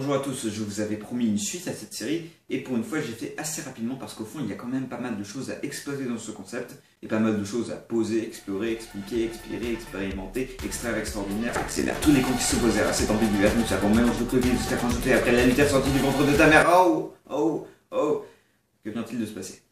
bonjour à tous, je vous avais promis une suite à cette série, et pour une fois j'ai fait assez rapidement parce qu'au fond il y a quand même pas mal de choses à exploser dans ce concept, et pas mal de choses à poser, explorer, expliquer, expirer, expérimenter, extraire, extraordinaire, accélérer tous les comptes qui s'opposèrent à cet ambiguïté, nous savons mélange de Covid jusqu'à fin jeté après la lumière sortie du ventre de ta mère, que vient-il de se passer?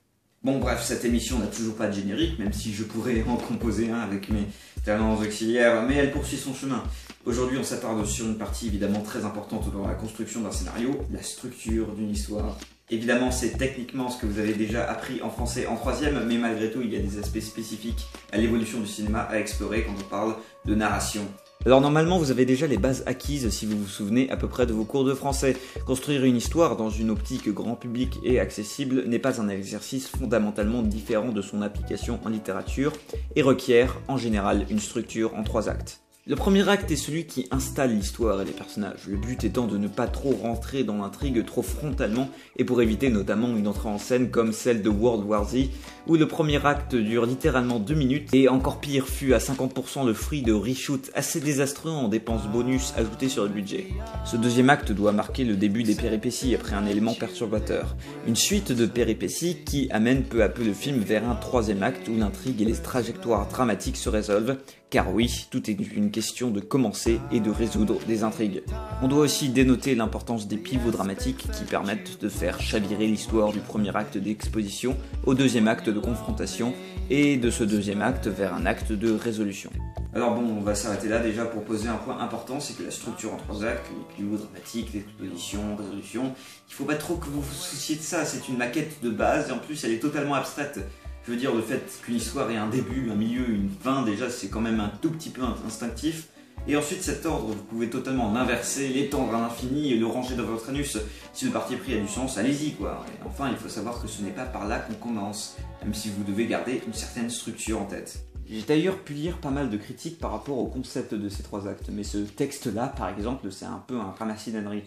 Bon bref, cette émission n'a toujours pas de générique, même si je pourrais en composer un avec mes talents auxiliaires, mais elle poursuit son chemin. Aujourd'hui on s'attarde sur une partie évidemment très importante dans la construction d'un scénario, la structure d'une histoire. Évidemment c'est techniquement ce que vous avez déjà appris en français en troisième, mais malgré tout il y a des aspects spécifiques à l'évolution du cinéma à explorer quand on parle de narration. Alors normalement vous avez déjà les bases acquises si vous vous souvenez à peu près de vos cours de français. Construire une histoire dans une optique grand public et accessible n'est pas un exercice fondamentalement différent de son application en littérature et requiert en général une structure en 3 actes. Le premier acte est celui qui installe l'histoire et les personnages, le but étant de ne pas trop rentrer dans l'intrigue trop frontalement et pour éviter notamment une entrée en scène comme celle de World War Z où le premier acte dure littéralement 2 minutes et encore pire fut à 50% le fruit de reshoots assez désastreux en dépenses bonus ajoutées sur le budget. Ce deuxième acte doit marquer le début des péripéties après un élément perturbateur, une suite de péripéties qui amène peu à peu le film vers un troisième acte où l'intrigue et les trajectoires dramatiques se résolvent. Car oui, tout est une question de commencer et de résoudre des intrigues. On doit aussi dénoter l'importance des pivots dramatiques qui permettent de faire chavirer l'histoire du premier acte d'exposition au deuxième acte de confrontation et de ce deuxième acte vers un acte de résolution. Alors bon, on va s'arrêter là déjà pour poser un point important, c'est que la structure en 3 actes, les pivots dramatiques, l'exposition, résolution, il faut pas trop que vous vous souciez de ça, c'est une maquette de base et en plus elle est totalement abstraite. Je veux dire, le fait qu'une histoire ait un début, un milieu, une fin, déjà c'est quand même un tout petit peu instinctif. Et ensuite cet ordre, vous pouvez totalement l'inverser, l'étendre à l'infini et le ranger dans votre anus. Si le parti pris a du sens, allez-y quoi. Et enfin, il faut savoir que ce n'est pas par là qu'on commence, même si vous devez garder une certaine structure en tête. J'ai d'ailleurs pu lire pas mal de critiques par rapport au concept de ces 3 actes, mais ce texte-là, par exemple, c'est un peu un ramassinerie.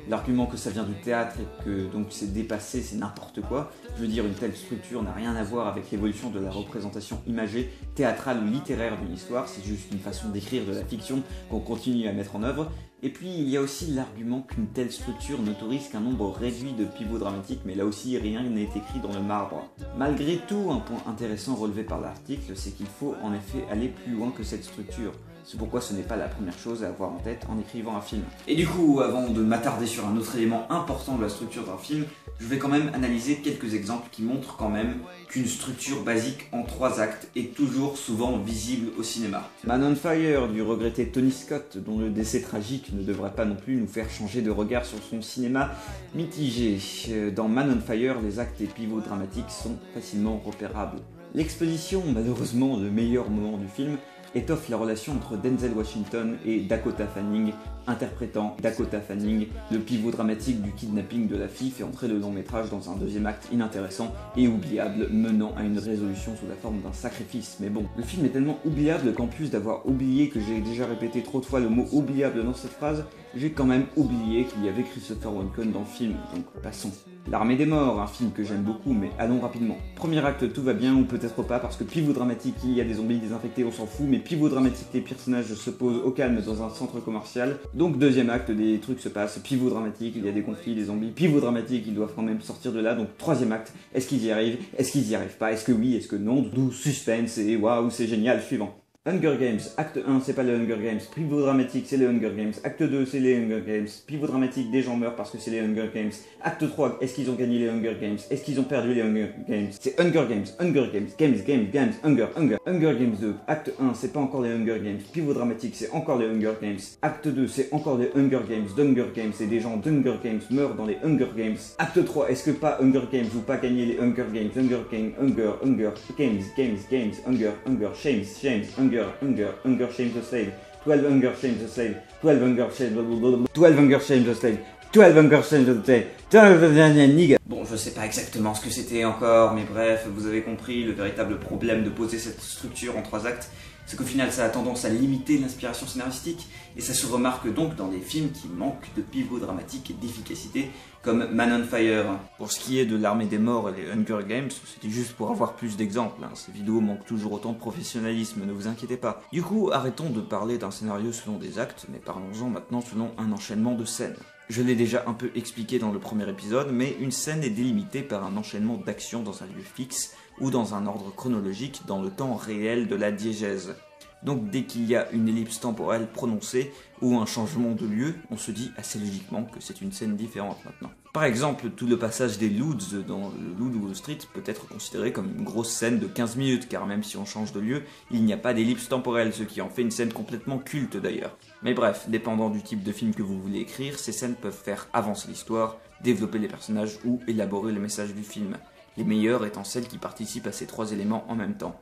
L'argument que ça vient du théâtre et que donc c'est dépassé, c'est n'importe quoi. Je veux dire, une telle structure n'a rien à voir avec l'évolution de la représentation imagée, théâtrale ou littéraire d'une histoire, c'est juste une façon d'écrire de la fiction qu'on continue à mettre en œuvre. Et puis il y a aussi l'argument qu'une telle structure n'autorise qu'un nombre réduit de pivots dramatiques, mais là aussi rien n'est écrit dans le marbre. Malgré tout, un point intéressant relevé par l'article, c'est qu'il faut en effet aller plus loin que cette structure. C'est pourquoi ce n'est pas la première chose à avoir en tête en écrivant un film. Et du coup, avant de m'attarder sur un autre élément important de la structure d'un film, je vais quand même analyser quelques exemples qui montrent quand même qu'une structure basique en 3 actes est toujours souvent visible au cinéma. Man on Fire du regretté Tony Scott, dont le décès tragique ne devrait pas non plus nous faire changer de regard sur son cinéma mitigé. Dans Man on Fire, les actes et pivots dramatiques sont facilement repérables. L'exposition, malheureusement le meilleur moment du film, étoffe la relation entre Denzel Washington et Dakota Fanning, interprétant Dakota Fanning. Le pivot dramatique du kidnapping de la fille fait entrer le long métrage dans un deuxième acte inintéressant et oubliable, menant à une résolution sous la forme d'un sacrifice. Mais bon, le film est tellement oubliable qu'en plus d'avoir oublié que j'ai déjà répété trop de fois le mot oubliable dans cette phrase, j'ai quand même oublié qu'il y avait Christopher Walken dans le film, donc passons. L'Armée des Morts, un film que j'aime beaucoup, mais allons rapidement. Premier acte, tout va bien, ou peut-être pas, parce que pivot dramatique, il y a des zombies désinfectés, on s'en fout, mais pivot dramatique, les personnages se posent au calme dans un centre commercial. Donc deuxième acte, des trucs se passent, pivot dramatique, il y a des conflits, des zombies, pivot dramatique, ils doivent quand même sortir de là, donc troisième acte, est-ce qu'ils y arrivent, est-ce qu'ils y arrivent pas, est-ce que oui, est-ce que non, d'où suspense, et waouh, c'est génial, suivant. Hunger Games, acte 1 c'est pas les Hunger Games, pivot dramatique c'est les Hunger Games, acte 2 c'est les Hunger Games, pivot dramatique des gens meurent parce que c'est les Hunger Games, acte 3 est-ce qu'ils ont gagné les Hunger Games, est-ce qu'ils ont perdu les Hunger Games, c'est Hunger Games, Hunger Games 2, acte 1 c'est pas encore les Hunger Games, pivot dramatique c'est encore les Hunger Games, acte 2 c'est encore les Hunger Games, d'Hunger Games et des gens d'Hunger Games meurent dans les Hunger Games, acte 3 est-ce que pas Hunger Games ou pas gagné les Hunger Games, Hunger Games, Shames, Hunger, shame the slave, 12 Hunger, shame the slave, 12 Hunger, shame the slave, 12 Hunger, shame the slave, 12 nigga. Bon, je sais pas exactement ce que c'était encore, mais bref, vous avez compris, le véritable problème de poser cette structure en 3 actes, c'est qu'au final ça a tendance à limiter l'inspiration scénaristique, et ça se remarque donc dans des films qui manquent de pivot dramatique et d'efficacité, comme Man on Fire. Pour ce qui est de l'Armée des Morts et les Hunger Games, c'était juste pour avoir plus d'exemples, ces vidéos manquent toujours autant de professionnalisme, ne vous inquiétez pas. Du coup, arrêtons de parler d'un scénario selon des actes, mais parlons-en maintenant selon un enchaînement de scènes. Je l'ai déjà un peu expliqué dans le premier épisode, mais une scène est délimitée par un enchaînement d'actions dans un lieu fixe ou dans un ordre chronologique dans le temps réel de la diégèse. Donc dès qu'il y a une ellipse temporelle prononcée ou un changement de lieu, on se dit assez logiquement que c'est une scène différente maintenant. Par exemple, tout le passage des Loods dans le Loup de Wall Street peut être considéré comme une grosse scène de 15 minutes, car même si on change de lieu, il n'y a pas d'ellipse temporelle, ce qui en fait une scène complètement culte d'ailleurs. Mais bref, dépendant du type de film que vous voulez écrire, ces scènes peuvent faire avancer l'histoire, développer les personnages ou élaborer le message du film. Les meilleures étant celles qui participent à ces trois éléments en même temps.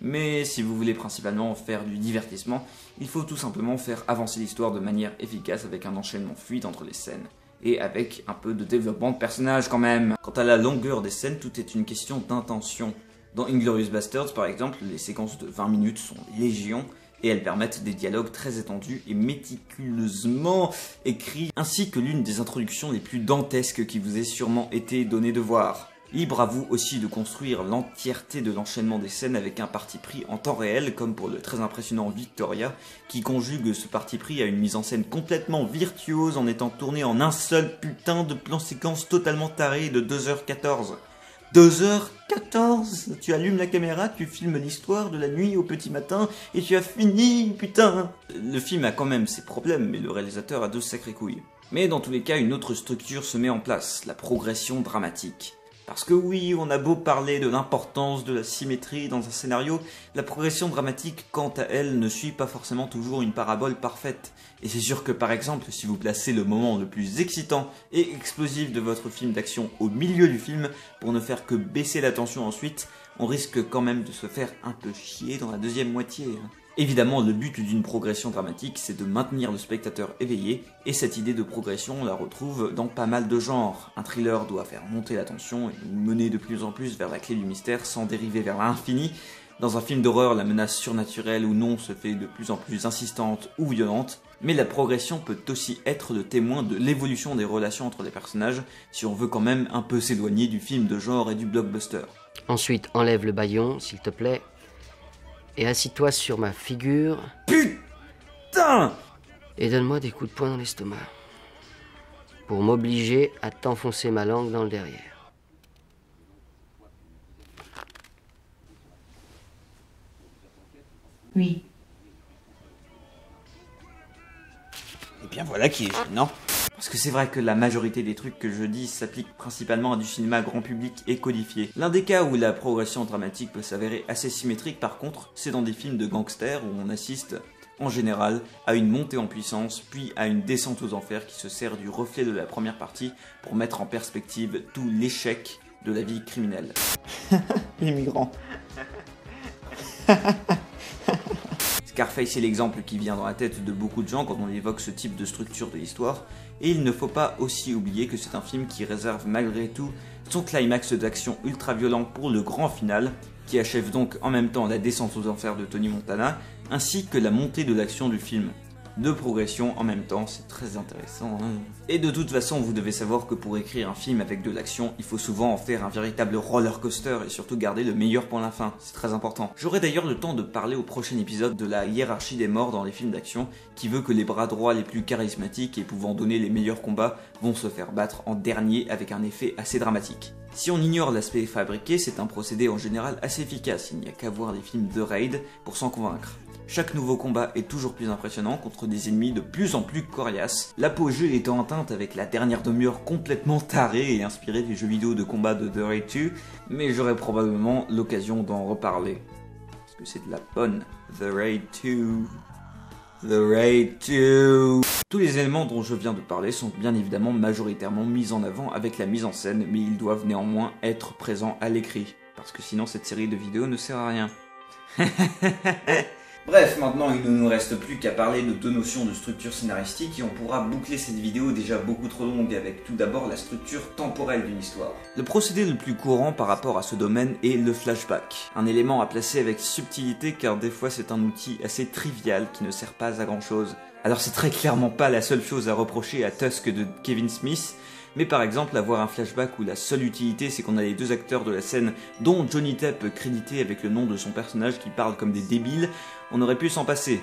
Mais si vous voulez principalement faire du divertissement, il faut tout simplement faire avancer l'histoire de manière efficace avec un enchaînement fluide entre les scènes, et avec un peu de développement de personnages quand même. Quant à la longueur des scènes, tout est une question d'intention. Dans Inglourious Basterds par exemple, les séquences de 20 minutes sont légion, et elles permettent des dialogues très étendus et méticuleusement écrits, ainsi que l'une des introductions les plus dantesques qui vous ait sûrement été donnée de voir. Libre à vous aussi de construire l'entièreté de l'enchaînement des scènes avec un parti pris en temps réel, comme pour le très impressionnant Victoria, qui conjugue ce parti pris à une mise en scène complètement virtuose en étant tourné en un seul putain de plan séquence totalement taré de 2h14. 2h14 ! Tu allumes la caméra, tu filmes l'histoire de la nuit au petit matin, et tu as fini, putain. Le film a quand même ses problèmes, mais le réalisateur a de sacrées couilles. Mais dans tous les cas, une autre structure se met en place, la progression dramatique. Parce que oui, on a beau parler de l'importance de la symétrie dans un scénario, la progression dramatique, quant à elle, ne suit pas forcément toujours une parabole parfaite. Et c'est sûr que par exemple, si vous placez le moment le plus excitant et explosif de votre film d'action au milieu du film, pour ne faire que baisser la tension ensuite, on risque quand même de se faire un peu chier dans la deuxième moitié. Évidemment, le but d'une progression dramatique, c'est de maintenir le spectateur éveillé, et cette idée de progression, on la retrouve dans pas mal de genres. Un thriller doit faire monter la tension et nous mener de plus en plus vers la clé du mystère sans dériver vers l'infini. Dans un film d'horreur, la menace surnaturelle ou non se fait de plus en plus insistante ou violente, mais la progression peut aussi être le témoin de l'évolution des relations entre les personnages, si on veut quand même un peu s'éloigner du film de genre et du blockbuster. Ensuite, enlève le bâillon, s'il te plaît. Et assis-toi sur ma figure. Putain! Et donne-moi des coups de poing dans l'estomac. Pour m'obliger à t'enfoncer ma langue dans le derrière. Oui. Et bien voilà qui est gênant. Parce que c'est vrai que la majorité des trucs que je dis s'appliquent principalement à du cinéma grand public et codifié. L'un des cas où la progression dramatique peut s'avérer assez symétrique par contre, c'est dans des films de gangsters où on assiste, en général, à une montée en puissance, puis à une descente aux enfers qui se sert du reflet de la première partie pour mettre en perspective tout l'échec de la vie criminelle. Les migrants. Scarface est l'exemple qui vient dans la tête de beaucoup de gens quand on évoque ce type de structure de l'histoire, et il ne faut pas aussi oublier que c'est un film qui réserve malgré tout son climax d'action ultra violent pour le grand final, qui achève donc en même temps la descente aux enfers de Tony Montana, ainsi que la montée de l'action du film. Deux progressions en même temps, c'est très intéressant. Et de toute façon, vous devez savoir que pour écrire un film avec de l'action, il faut souvent en faire un véritable roller coaster et surtout garder le meilleur pour la fin, c'est très important. J'aurai d'ailleurs le temps de parler au prochain épisode de la hiérarchie des morts dans les films d'action, qui veut que les bras droits les plus charismatiques et pouvant donner les meilleurs combats vont se faire battre en dernier avec un effet assez dramatique. Si on ignore l'aspect fabriqué, c'est un procédé en général assez efficace, il n'y a qu'à voir les films The Raid pour s'en convaincre. Chaque nouveau combat est toujours plus impressionnant contre des ennemis de plus en plus coriaces, l'apogée étant atteinte avec la dernière demi-heure complètement tarée et inspirée des jeux vidéo de combat de The Raid 2, mais j'aurai probablement l'occasion d'en reparler. Parce que c'est de la bonne The Raid 2. The Raid 2. Tous les éléments dont je viens de parler sont bien évidemment majoritairement mis en avant avec la mise en scène, mais ils doivent néanmoins être présents à l'écrit, parce que sinon cette série de vidéos ne sert à rien. Bref, maintenant il ne nous reste plus qu'à parler de deux notions de structure scénaristique et on pourra boucler cette vidéo déjà beaucoup trop longue avec tout d'abord la structure temporelle d'une histoire. Le procédé le plus courant par rapport à ce domaine est le flashback. Un élément à placer avec subtilité car des fois c'est un outil assez trivial qui ne sert pas à grand chose. Alors c'est très clairement pas la seule chose à reprocher à Tusk de Kevin Smith, mais par exemple avoir un flashback où la seule utilité c'est qu'on a les deux acteurs de la scène dont Johnny Depp crédité avec le nom de son personnage qui parle comme des débiles, on aurait pu s'en passer.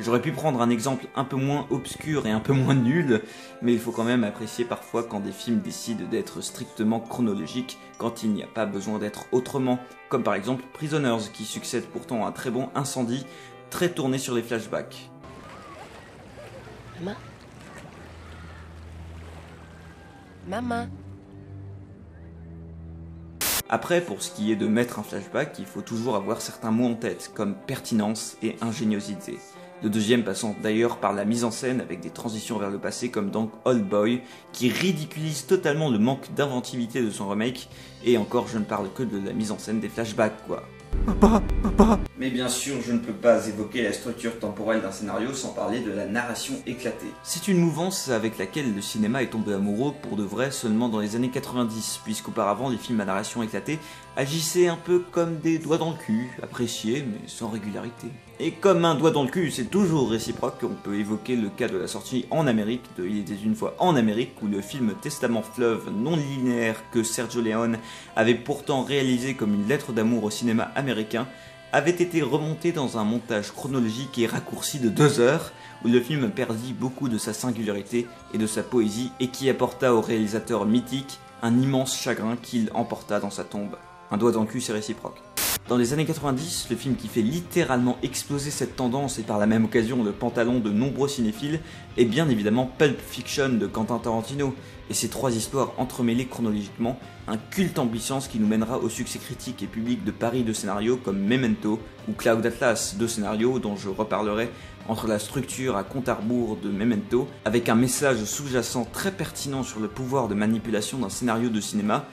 J'aurais pu prendre un exemple un peu moins obscur et un peu moins nul, mais il faut quand même apprécier parfois quand des films décident d'être strictement chronologiques quand il n'y a pas besoin d'être autrement, comme par exemple Prisoners qui succède pourtant à un très bon Incendie, très tourné sur les flashbacks. Maman? Maman? Après, pour ce qui est de mettre un flashback, il faut toujours avoir certains mots en tête, comme pertinence et ingéniosité. Le deuxième passant d'ailleurs par la mise en scène avec des transitions vers le passé comme dans Old Boy, qui ridiculise totalement le manque d'inventivité de son remake, et encore je ne parle que de la mise en scène des flashbacks quoi. Papa. Mais bien sûr, je ne peux pas évoquer la structure temporelle d'un scénario sans parler de la narration éclatée. C'est une mouvance avec laquelle le cinéma est tombé amoureux pour de vrai seulement dans les années 90, puisqu'auparavant les films à narration éclatée agissaient un peu comme des doigts dans le cul, appréciés mais sans régularité. Et comme un doigt dans le cul c'est toujours réciproque, on peut évoquer le cas de la sortie en Amérique de Il était une fois en Amérique, où le film Testament Fleuve non linéaire que Sergio Leone avait pourtant réalisé comme une lettre d'amour au cinéma américain, avait été remonté dans un montage chronologique et raccourci de 2 heures, où le film perdit beaucoup de sa singularité et de sa poésie, et qui apporta au réalisateur mythique un immense chagrin qu'il emporta dans sa tombe. Un doigt dans le cul c'est réciproque. Dans les années 90, le film qui fait littéralement exploser cette tendance et par la même occasion le pantalon de nombreux cinéphiles est bien évidemment Pulp Fiction de Quentin Tarantino, et ces 3 histoires entremêlées chronologiquement, un culte en puissance qui nous mènera au succès critique et public de paris de scénarios comme Memento ou Cloud Atlas, 2 scénarios dont je reparlerai entre la structure à compte à rebours de Memento, avec un message sous-jacent très pertinent sur le pouvoir de manipulation d'un scénario de cinéma,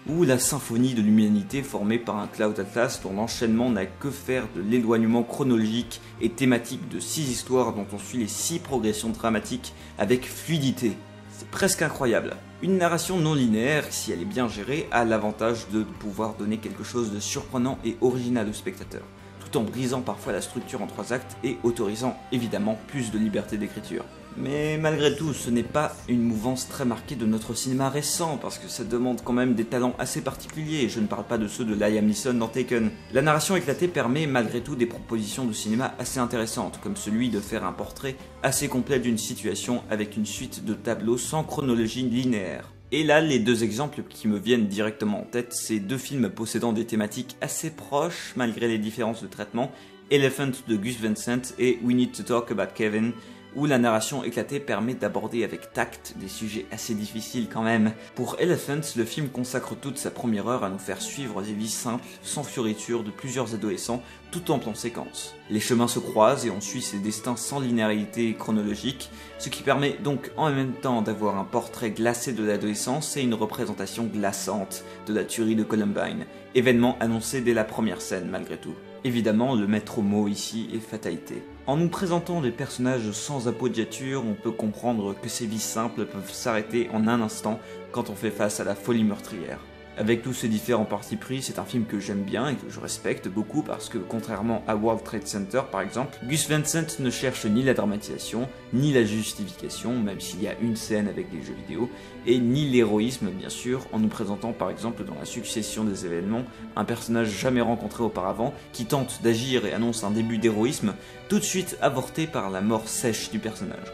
ou la symphonie de l'humanité formée par un Cloud Atlas dont l'enchaînement n'a que faire de l'éloignement chronologique et thématique de 6 histoires dont on suit les 6 progressions dramatiques avec fluidité. C'est presque incroyable. Une narration non linéaire, si elle est bien gérée, a l'avantage de pouvoir donner quelque chose de surprenant et original au spectateur, tout en brisant parfois la structure en 3 actes et autorisant évidemment plus de liberté d'écriture. Mais malgré tout, ce n'est pas une mouvance très marquée de notre cinéma récent, parce que ça demande quand même des talents assez particuliers, et je ne parle pas de ceux de Liam Neeson dans Taken. La narration éclatée permet malgré tout des propositions de cinéma assez intéressantes, comme celui de faire un portrait assez complet d'une situation avec une suite de tableaux sans chronologie linéaire. Et là, les 2 exemples qui me viennent directement en tête, c'est 2 films possédant des thématiques assez proches malgré les différences de traitement, Elephant de Gus Van Sant et We Need to Talk About Kevin, où la narration éclatée permet d'aborder avec tact des sujets assez difficiles quand même. Pour Elephant, le film consacre toute sa première heure à nous faire suivre des vies simples, sans fioritures, de plusieurs adolescents, tout en plan séquence. Les chemins se croisent et on suit ses destins sans linéarité chronologique, ce qui permet donc en même temps d'avoir un portrait glacé de l'adolescence et une représentation glaçante de la tuerie de Columbine, événement annoncé dès la première scène malgré tout. Évidemment, le maître mot ici est fatalité. En nous présentant des personnages sans appoggiature, on peut comprendre que ces vies simples peuvent s'arrêter en un instant quand on fait face à la folie meurtrière. Avec tous ces différents partis pris, c'est un film que j'aime bien et que je respecte beaucoup parce que, contrairement à World Trade Center par exemple, Gus Van Sant ne cherche ni la dramatisation, ni la justification, même s'il y a une scène avec des jeux vidéo, et ni l'héroïsme bien sûr, en nous présentant par exemple dans la succession des événements un personnage jamais rencontré auparavant qui tente d'agir et annonce un début d'héroïsme, tout de suite avorté par la mort sèche du personnage.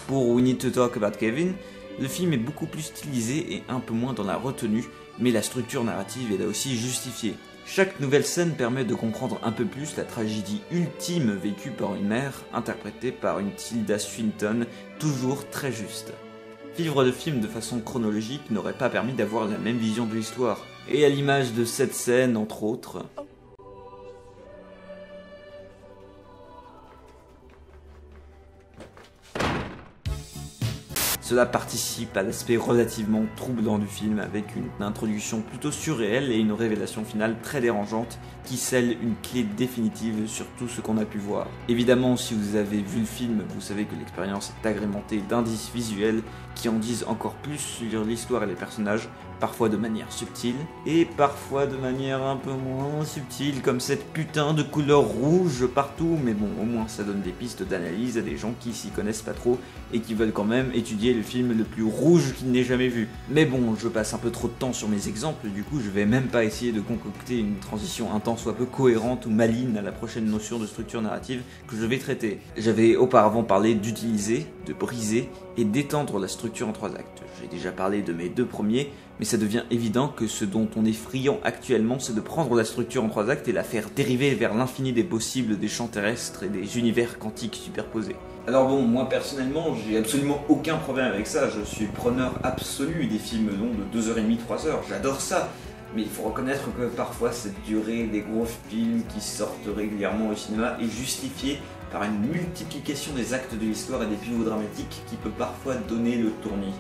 Pour We Need to Talk About Kevin, le film est beaucoup plus stylisé et un peu moins dans la retenue, mais la structure narrative est là aussi justifiée. Chaque nouvelle scène permet de comprendre un peu plus la tragédie ultime vécue par une mère, interprétée par une Tilda Swinton, toujours très juste. Vivre le film de façon chronologique n'aurait pas permis d'avoir la même vision de l'histoire, et à l'image de cette scène entre autres, cela participe à l'aspect relativement troublant du film avec une introduction plutôt surréelle et une révélation finale très dérangeante qui scelle une clé définitive sur tout ce qu'on a pu voir. Évidemment, si vous avez vu le film, vous savez que l'expérience est agrémentée d'indices visuels qui en disent encore plus sur l'histoire et les personnages parfois de manière subtile, et parfois de manière un peu moins subtile, comme cette putain de couleur rouge partout, mais bon, au moins ça donne des pistes d'analyse à des gens qui s'y connaissent pas trop, et qui veulent quand même étudier le film le plus rouge qu'ils n'aient jamais vu. Mais bon, je passe un peu trop de temps sur mes exemples, du coup je vais même pas essayer de concocter une transition un tant soit peu cohérente ou maligne à la prochaine notion de structure narrative que je vais traiter. J'avais auparavant parlé d'utiliser, de briser et d'étendre la structure en 3 actes. J'ai déjà parlé de mes 2 premiers, mais ça devient évident que ce dont on est friand actuellement, c'est de prendre la structure en 3 actes et la faire dériver vers l'infini des possibles des champs terrestres et des univers quantiques superposés. Alors bon, moi personnellement, j'ai absolument aucun problème avec ça, je suis preneur absolu des films longs de 2h30, 3h, j'adore ça. Mais il faut reconnaître que parfois cette durée des gros films qui sortent régulièrement au cinéma est justifiée par une multiplication des actes de l'histoire et des pivots dramatiques qui peut parfois donner le tournis.